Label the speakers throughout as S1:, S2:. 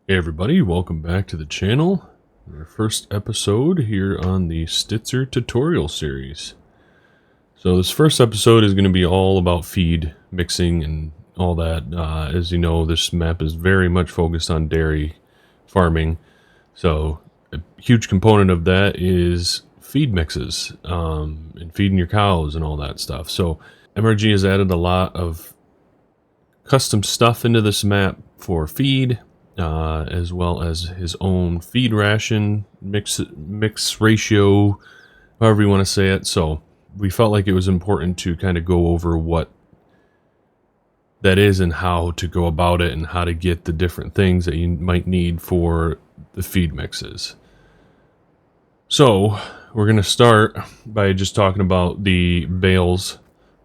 S1: Hey everybody, welcome back to the channel. Our first episode here on the Stitzer tutorial series. So this first episode is going to be all about feed mixing and all that. As you know, this map is very much focused on dairy farming. So a huge component of that is feed mixes and feeding your cows and all that stuff. So MRG has added a lot of custom stuff into this map for feed. As well as his own feed ration mix ratio, however you want to say it. So we felt like it was important to kind of go over what that is and how to go about it and how to get the different things that you might need for the feed mixes. So we're going to start by just talking about the bales.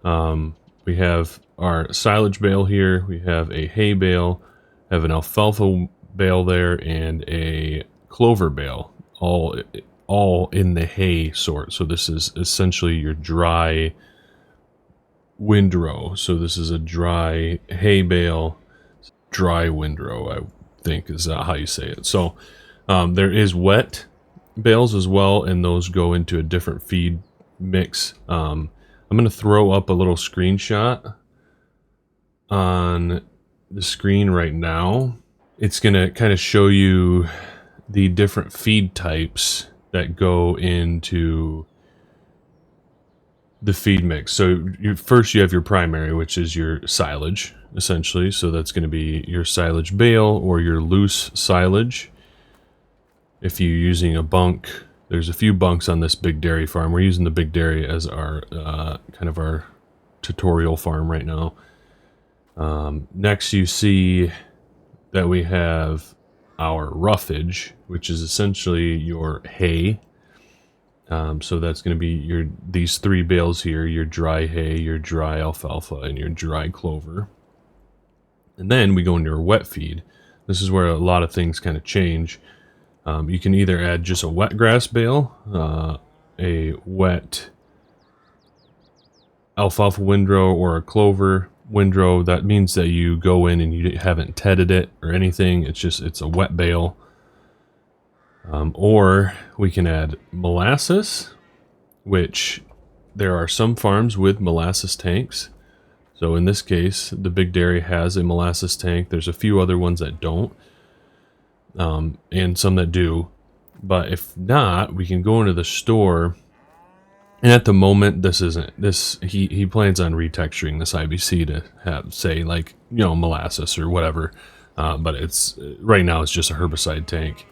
S1: We have our silage bale here. We have a hay bale. Have an alfalfa bale there and a clover bale, all in the hay sort. So this is essentially your dry windrow. So this is a dry hay bale, dry windrow, I think is how you say it. So there is wet bales as well, and those go into a different feed mix. I'm going to throw up a little screenshot on the screen right now. It's going to kind of show you the different feed types that go into the feed mix. So first you have your primary, which is your silage, essentially. So that's going to be your silage bale or your loose silage. If you're using a bunk, there's a few bunks on this big dairy farm. We're using the big dairy as our kind of our tutorial farm right now. Next you see that we have our roughage, which is essentially your hay. So that's going to be these three bales here, your dry hay, your dry alfalfa, and your dry clover. And then we go into your wet feed. This is where a lot of things kind of change. You can either add just a wet grass bale, a wet alfalfa windrow, or a clover windrow. That means that you go in and you haven't tedded it or anything. It's a wet bale. Or we can add molasses, which there are some farms with molasses tanks. So in this case, the big dairy has a molasses tank. There's a few other ones that don't, and some that do. But if not, we can go into the store. And at the moment, he plans on retexturing this IBC to have, say, like, molasses or whatever. But right now it's just a herbicide tank.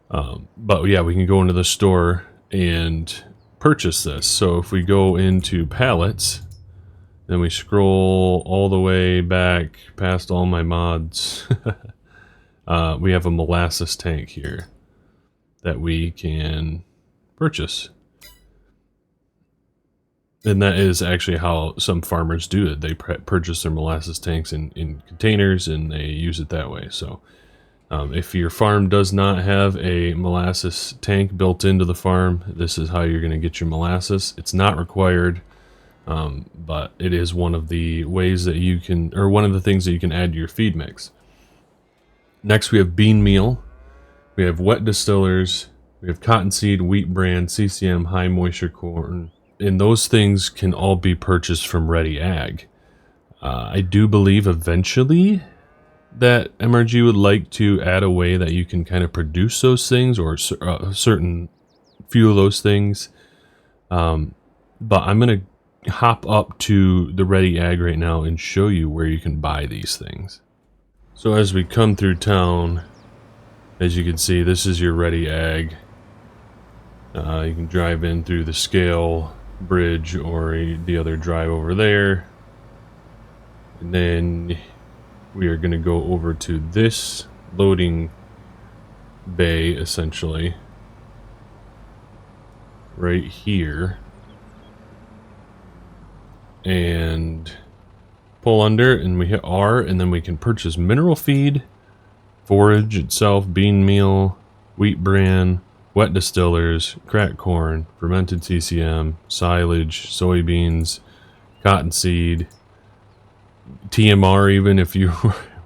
S1: But yeah, we can go into the store and purchase this. So if we go into pallets, then we scroll all the way back past all my mods. We have a molasses tank here that we can purchase. And that is actually how some farmers do it. They purchase their molasses tanks in containers and they use it that way. So if your farm does not have a molasses tank built into the farm, this is how you're going to get your molasses. It's not required, but it is one of the ways that you can, or one of the things that you can add to your feed mix. Next we have bean meal. We have wet distillers. We have cottonseed, wheat bran, CCM, high moisture corn. And those things can all be purchased from Ready Ag. I do believe eventually that MRG would like to add a way that you can kind of produce those things, or a certain few of those things. But I'm going to hop up to the Ready Ag right now and show you where you can buy these things. So as we come through town, as you can see, this is your Ready Ag. You can drive in through the scale bridge or the other drive over there, and then we are going to go over to this loading bay, essentially right here, and pull under, and we hit R, and then we can purchase mineral feed, forage itself, bean meal, wheat bran, wet distillers, cracked corn, fermented CCM, silage, soybeans, cottonseed, TMR even if you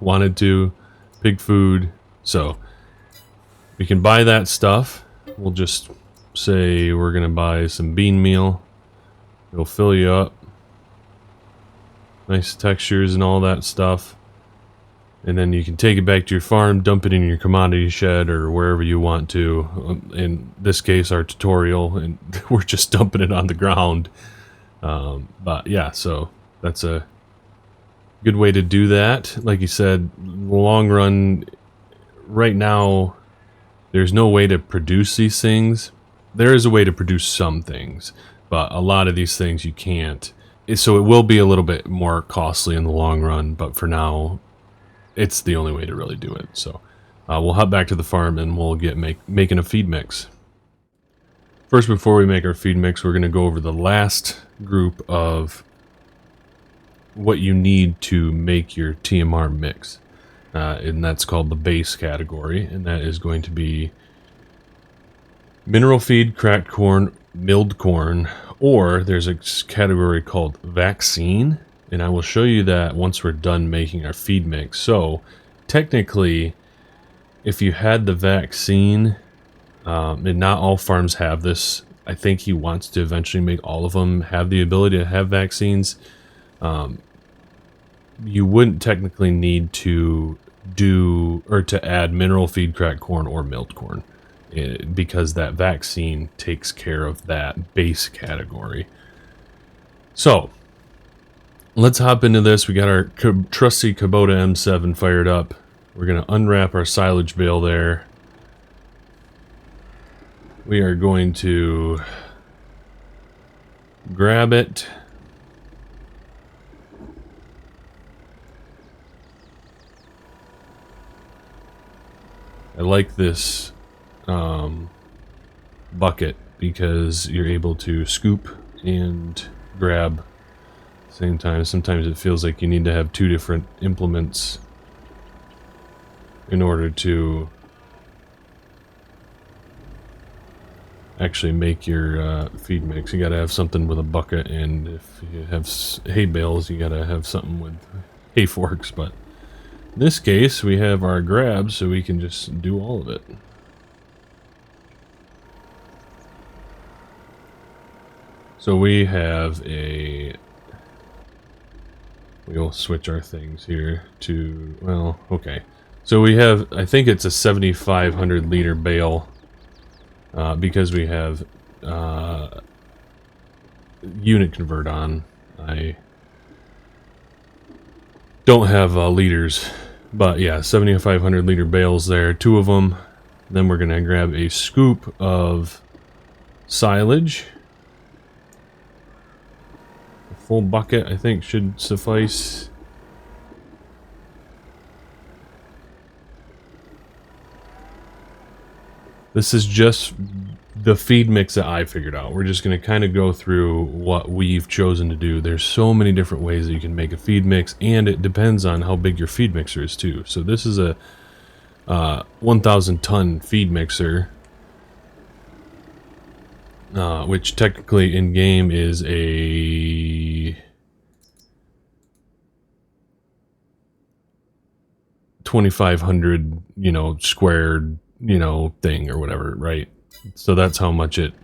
S1: wanted to, pig food, So we can buy that stuff. We'll just say we're gonna buy some bean meal. It'll fill you up. Nice textures and all that stuff. And then you can take it back to your farm, dump it in your commodity shed or wherever you want to. In this case, our tutorial, and we're just dumping it on the ground. But yeah, so that's a good way to do that. Like you said, in the long run, right now, there's no way to produce these things. There is a way to produce some things, but a lot of these things you can't. So it will be a little bit more costly in the long run, but for now, it's the only way to really do it. So we'll hop back to the farm and we'll get making a feed mix. First, before we make our feed mix, we're going to go over the last group of what you need to make your TMR mix. And that's called the base category. And that is going to be mineral feed, cracked corn, milled corn, or there's a category called vaccine. And I will show you that once we're done making our feed mix. So technically, if you had the vaccine, and not all farms have this, I think he wants to eventually make all of them have the ability to have vaccines. You wouldn't technically need to add mineral feed, cracked corn, or milled corn, because that vaccine takes care of that base category. So let's hop into this. We got our trusty Kubota M7 fired up. We're going to unwrap our silage bale there. We are going to grab it. I like this bucket because you're able to scoop and grab at the same time. Sometimes it feels like you need to have two different implements in order to actually make your feed mix. You gotta have something with a bucket, and if you have hay bales, you gotta have something with hay forks. But in this case, we have our grab, so we can just do all of it. So we have we'll switch our things here to, well, okay. So we have, I think it's a 7,500 liter bale, because we have unit convert on. I don't have liters, but yeah, 7,500 liter bales there, two of them. Then we're gonna grab a scoop of silage. A full bucket, I think, should suffice. This is just the feed mix that I figured out. We're just going to kind of go through what we've chosen to do. There's so many different ways that you can make a feed mix, and it depends on how big your feed mixer is too. So this is a 1,000 ton feed mixer, which technically in game is a 2,500, squared, thing or whatever, right? So that's how much it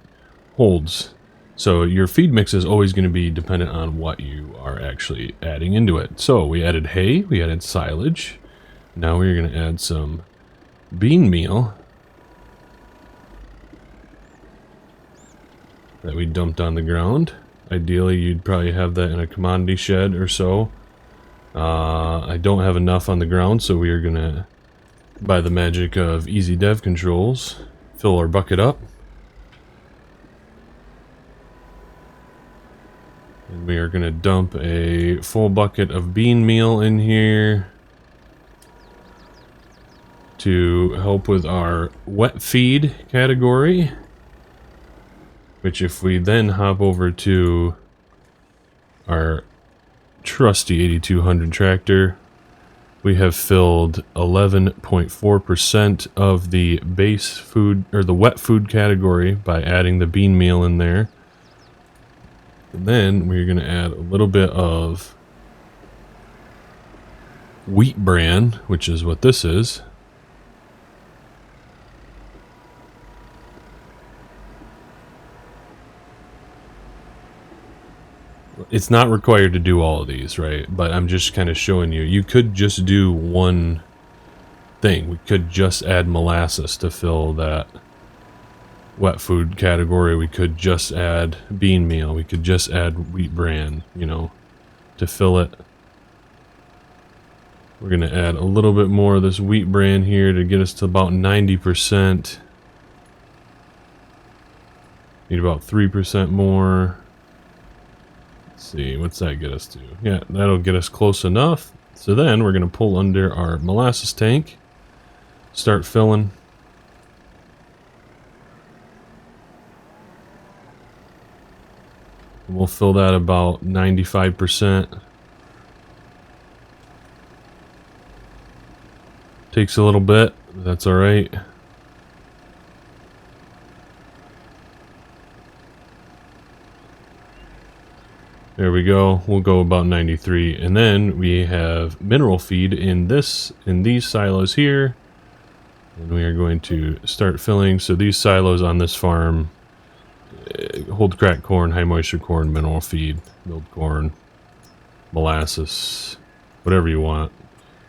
S1: holds. So your feed mix is always going to be dependent on what you are actually adding into it. So we added hay, we added silage. Now we're going to add some bean meal that we dumped on the ground. Ideally, you'd probably have that in a commodity shed or so. I don't have enough on the ground, so we are going to, by the magic of easy dev controls, fill our bucket up. And we are going to dump a full bucket of bean meal in here to help with our wet feed category. Which, if we then hop over to our trusty 8200 tractor, we have filled 11.4% of the base food, or the wet food category, by adding the bean meal in there. And then we're going to add a little bit of wheat bran, which is what this is. it's not required to do all of these, right? But I'm just kind of showing you. You could just do one thing. We could just add molasses to fill that wet food category. We could just add bean meal. We could just add wheat bran, you know, to fill it. We're going to add a little bit more of this wheat bran here to get us to about 90%. Need about 3% more. Let's see, what's that get us to? Yeah, that'll get us close enough. So then we're going to pull under our molasses tank. Start filling. And we'll fill that about 95%. Takes a little bit, but that's alright. There we go. We'll go about 93. And then we have mineral feed in these silos here. And we are going to start filling. So these silos on this farm hold cracked corn, high moisture corn, mineral feed, milled corn, molasses, whatever you want.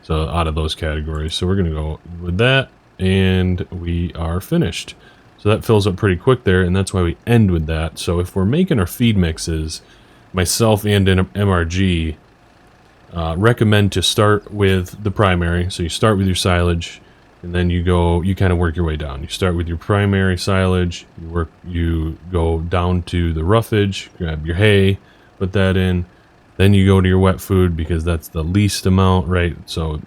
S1: So out of those categories. So we're going to go with that, and we are finished. So that fills up pretty quick there, and that's why we end with that. So if we're making our feed mixes, myself and MRG recommend to start with the primary. So you start with your silage, and then you kind of work your way down. You start with your primary silage, you go down to the roughage, grab your hay, put that in. Then you go to your wet food because that's the least amount, right? So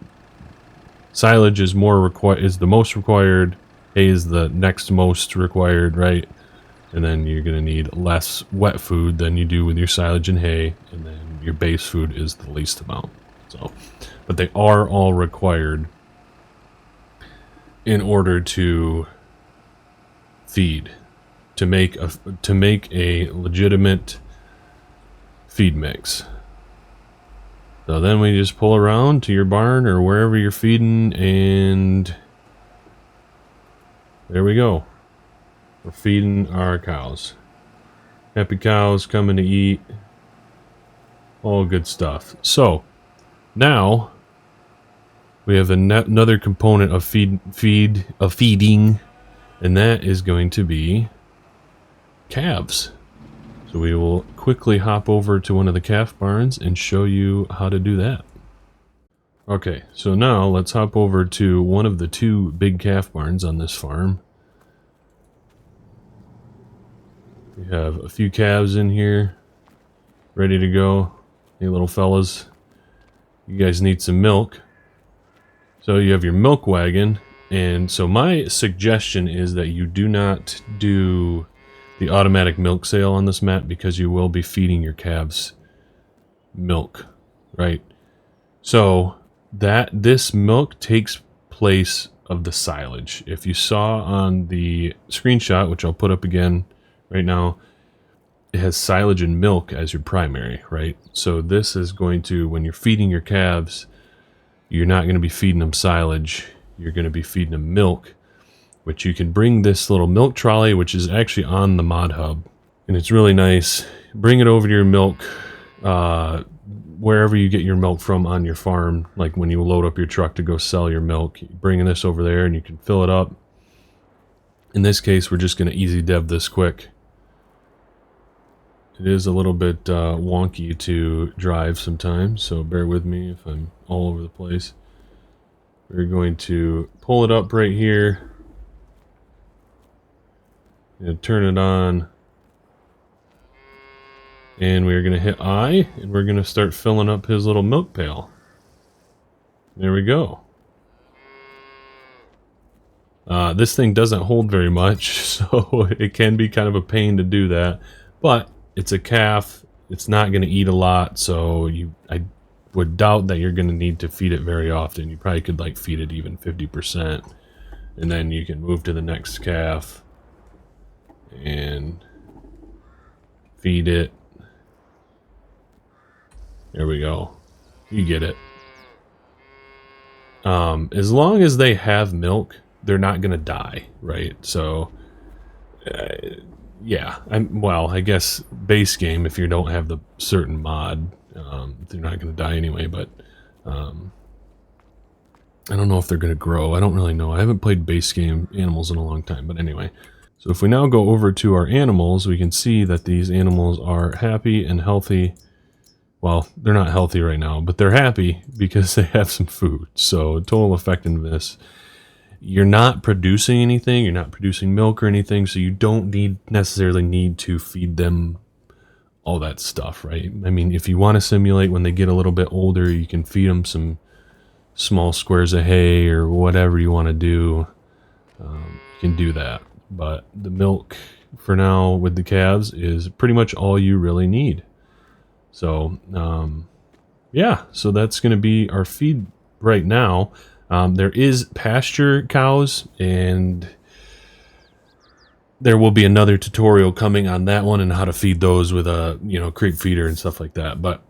S1: silage is the most required, hay is the next most required, right? And then you're going to need less wet food than you do with your silage and hay, and then your base food is the least amount. So, but they are all required in order to feed, to make a legitimate feed mix. So then we just pull around to your barn or wherever you're feeding, and there we go. We're feeding our cows. Happy cows coming to eat. All good stuff. So now we have another component of feeding, and that is going to be calves. So we will quickly hop over to one of the calf barns and show you how to do that. Okay, so now let's hop over to one of the two big calf barns on this farm. We have a few calves in here, ready to go. Hey little fellas, you guys need some milk. So you have your milk wagon, and so my suggestion is that you do not do the automatic milk sale on this map because you will be feeding your calves milk, right? So this milk takes place of the silage. If you saw on the screenshot, which I'll put up again right now, it has silage and milk as your primary, right? So this is going to, when you're feeding your calves, you're not going to be feeding them silage, you're going to be feeding them milk, which you can bring this little milk trolley, which is actually on the mod hub, and it's really nice. Bring it over to your milk, wherever you get your milk from on your farm, like when you load up your truck to go sell your milk, bringing this over there and you can fill it up. In this case, we're just going to easy dev this quick. It is a little bit wonky to drive sometimes, so bear with me if I'm all over the place. We're going to pull it up right here. And turn it on, and we're going to hit I, and we're going to start filling up his little milk pail. There we go. This thing doesn't hold very much, so it can be kind of a pain to do that, but it's a calf, it's not going to eat a lot, so I would doubt that you're going to need to feed it very often. You probably could like feed it even 50%, and then you can move to the next calf and feed it. There we go. You get it. As long as they have milk, they're not gonna die, right? So yeah, well, I guess base game, if you don't have the certain mod, they're not going to die anyway, but I don't know if they're going to grow. I don't really know. I haven't played base game animals in a long time, but anyway. So if we now go over to our animals, we can see that these animals are happy and healthy. Well, they're not healthy right now, but they're happy because they have some food. So total effectiveness, you're not producing anything, you're not producing milk or anything, so you don't necessarily need to feed them all that stuff, right? I mean, if you want to simulate when they get a little bit older, you can feed them some small squares of hay or whatever you want to do. You can do that, but the milk for now with the calves is pretty much all you really need. So yeah, so that's going to be our feed right now. There is pasture cows, and there will be another tutorial coming on that one and how to feed those with a crate feeder and stuff like that. But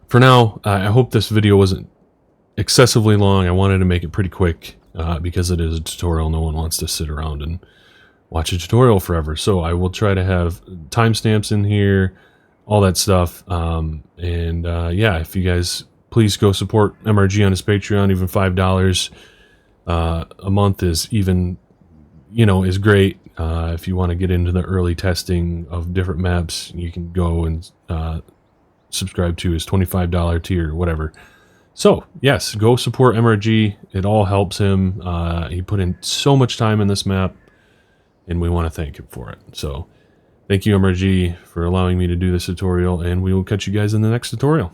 S1: for now, I hope this video wasn't excessively long. I wanted to make it pretty quick because it is a tutorial. No one wants to sit around and watch a tutorial forever. So I will try to have timestamps in here, all that stuff. Yeah, if you guys please go support MRG on his Patreon. Even $5 a month is even, is great. If you want to get into the early testing of different maps, you can go and subscribe to his $25 tier or whatever. So, yes, go support MRG. It all helps him. He put in so much time in this map, and we want to thank him for it. So, thank you, MRG, for allowing me to do this tutorial, and we will catch you guys in the next tutorial.